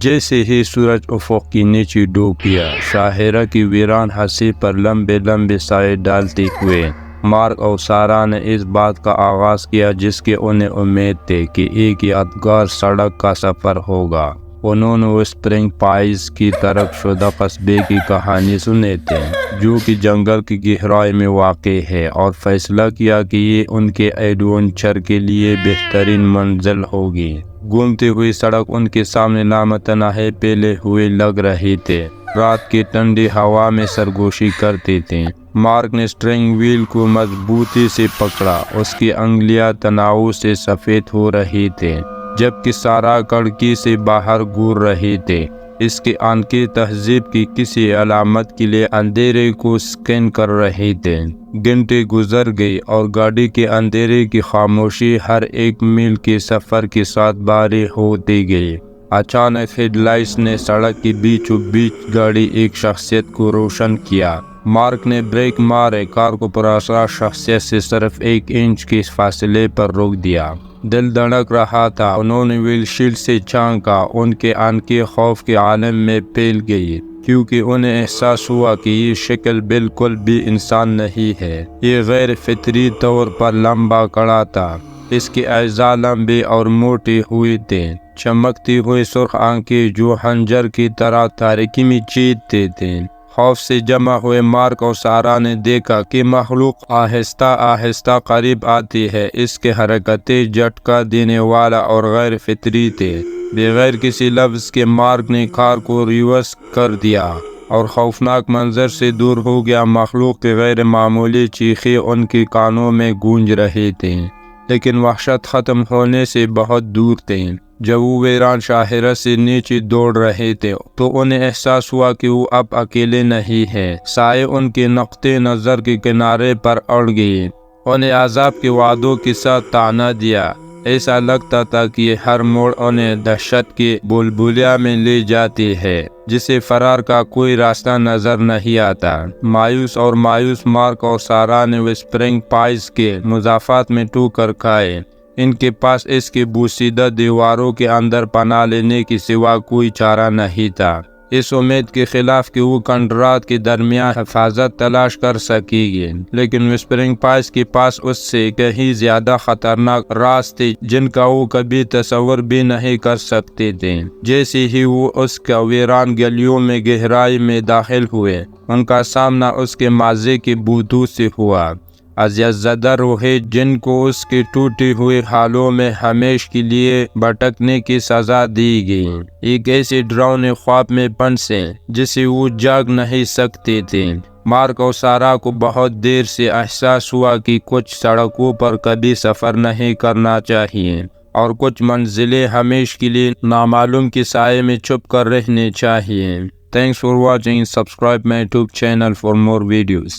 جیسے ہی سورج افق کی نیچے ڈوب گیا، شاہراہ کی ویران ہنسی پر لمبے لمبے سائے ڈالتے ہوئے مارک اور سارہ نے اس بات کا آغاز کیا جس کی انہیں امید تھی کہ ایک یادگار سڑک کا سفر ہوگا۔ انہوں نے وسپرنگ پائز کی طرف شدہ قصبے کی کہانی سنی تھی جو کہ جنگل کی گہرائی میں واقع ہے، اور فیصلہ کیا کہ یہ ان کے ایڈونچر کے لیے بہترین منزل ہوگی۔ گھومتی ہوئی سڑک ان کے سامنے لامتناہی پھیلے ہوئے لگ رہی تھی، رات کی ٹھنڈی ہوا میں سرگوشی کرتی تھی۔ مارک نے اسٹیئرنگ وہیل کو مضبوطی سے پکڑا، اس کی انگلیاں تناؤ سے سفید ہو رہی تھی جبکہ سارہ کھڑکی سے باہر گھور رہی تھی۔ اس کی آنکھیں تہذیب کی کسی علامت کے لیے اندھیرے کو اسکین کر رہی تھی۔ گھنٹے گزر گئی اور گاڑی کے اندھیرے کی خاموشی ہر ایک میل کے سفر کے ساتھ بھاری ہوتی گئی۔ اچانک ہیڈ لائٹس نے سڑک کے بیچوں بیچ گاڑی ایک شخصیت کو روشن کیا۔ مارک نے بریک مارے، کار کو پراسرار شخصیت سے صرف 1 انچ کے فاصلے پر روک دیا۔ دل دھڑک رہا تھا۔ انہوں نے ویل شیلڈ سے جھانکا، ان کے آنکھیں خوف کے عالم میں پھیل گئی کیونکہ انہیں احساس ہوا کہ یہ شکل بالکل بھی انسان نہیں ہے۔ یہ غیر فطری طور پر لمبا کھڑا تھا، اس کی اعضاء لمبی اور موٹی ہوئی تھیں، چمکتی ہوئی سرخ آنکھیں جو خنجر کی طرح تاریکی میں چیرتی تھیں۔ خوف سے جمع ہوئے مارک اور سارہ نے دیکھا کہ مخلوق آہستہ آہستہ قریب آتی ہے۔ اس کی حرکتیں جھٹکا دینے والا اور غیر فطری تھی۔ بغیر کسی لفظ کے مارک نے کار کو ریورس کر دیا اور خوفناک منظر سے دور ہو گیا۔ مخلوق کی غیر معمولی چیخیں ان کے کانوں میں گونج رہی تھیں، لیکن وحشت ختم ہونے سے بہت دور تھی۔ جب وہ ویران شاہراہ سے نیچے دوڑ رہے تھے تو انہیں احساس ہوا کہ وہ اب اکیلے نہیں ہیں۔ سائے ان کے نقطۂ نظر کے کنارے پر اڑ گئے، انہیں عذاب کے وعدوں کے ساتھ طعنہ دیا۔ ایسا لگتا تھا کہ یہ ہر موڑ انہیں دہشت کے بلبلیا میں لے جاتی ہے جسے فرار کا کوئی راستہ نظر نہیں آتا۔ مایوس مارک اور سارہ نے وسپرنگ پائز کے مضافات میں ٹھوکر کھائے۔ ان کے پاس اس کی بوسیدہ دیواروں کے اندر پناہ لینے کے سوا کوئی چارہ نہیں تھا، اس امید کے خلاف کہ وہ کنڈرات کے درمیان حفاظت تلاش کر سکے گی۔ لیکن وسپرنگ پائز کے پاس اس سے کہیں زیادہ خطرناک راز تھے جن کا وہ کبھی تصور بھی نہیں کر سکتے تھے۔ جیسے ہی وہ اس کا ویران گلیوں میں گہرائی میں داخل ہوئے، ان کا سامنا اس کے ماضی کے بتوں سے ہوا، اذیت زدہ روحیں جن کو اس کے ٹوٹے ہوئے حالوں میں ہمیشہ کے لیے بھٹکنے کی سزا دی گئی، ایک ایسے ڈراؤنے خواب میں پھنسے جسے وہ جاگ نہیں سکتے تھے۔ مارک اور سارہ کو بہت دیر سے احساس ہوا کہ کچھ سڑکوں پر کبھی سفر نہیں کرنا چاہیے اور کچھ منزلیں ہمیشہ کے لیے نامعلوم کے سائے میں چھپ کر رہنے چاہیے۔ Thanks for watching. Subscribe my YouTube channel for more videos.